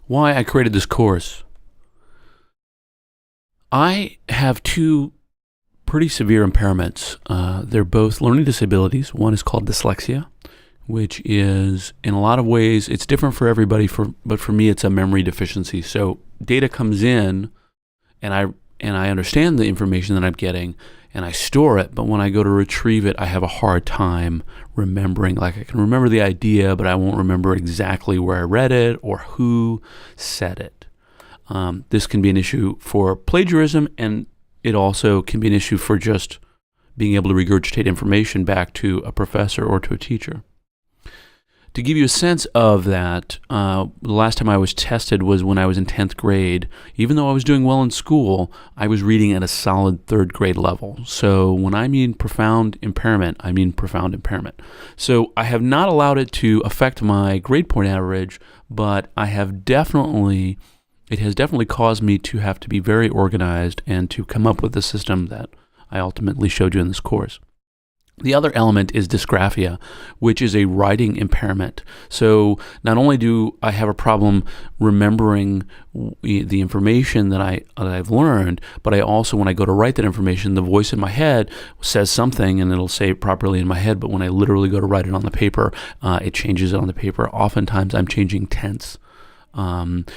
why I created this course. I have two pretty severe impairments. They're both learning disabilities. One is called dyslexia, which is, in a lot of ways, it's different for everybody, but for me it's a memory deficiency. So data comes in, and I understand the information that I'm getting, and I store it, but when I go to retrieve it, I have a hard time remembering. Like, I can remember the idea, but I won't remember exactly where I read it or who said it. This can be an issue for plagiarism, and it also can be an issue for just being able to regurgitate information back to a professor or to a teacher. To give you a sense of that, the last time I was tested was when I was in 10th grade. Even though I was doing well in school, I was reading at a solid 3rd grade level. So when I mean profound impairment, I mean profound impairment. So I have not allowed it to affect my grade point average, but it has definitely caused me to have to be very organized and to come up with the system that I ultimately showed you in this course. The other element is dysgraphia, which is a writing impairment. So not only do I have a problem remembering the information that I've learned, but I also, when I go to write that information, the voice in my head says something and it'll say it properly in my head, but when I literally go to write it on the paper, it changes it on the paper. Oftentimes I'm changing tense.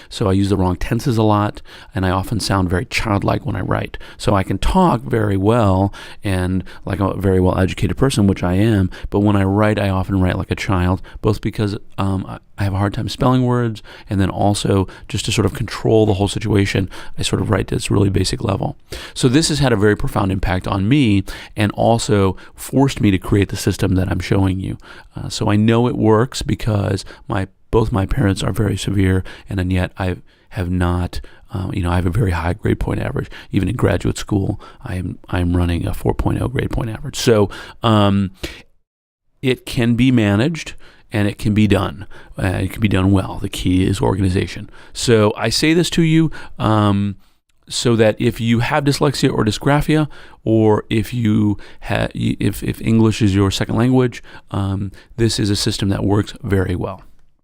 So I use the wrong tenses a lot, and I often sound very childlike when I write. So I can talk very well and like a very well-educated person, which I am, but when I write, I often write like a child, both because I have a hard time spelling words, and then also just to sort of control the whole situation, I sort of write to this really basic level. So this has had a very profound impact on me and also forced me to create the system that I'm showing you. So I know it works because both my parents are very severe, and yet I have not, I have a very high grade point average. Even in graduate school, I'm running a 4.0 grade point average. So it can be managed, and it can be done. It can be done well. The key is organization. So I say this to you so that if you have dyslexia or dysgraphia, or if if English is your second language, this is a system that works very well.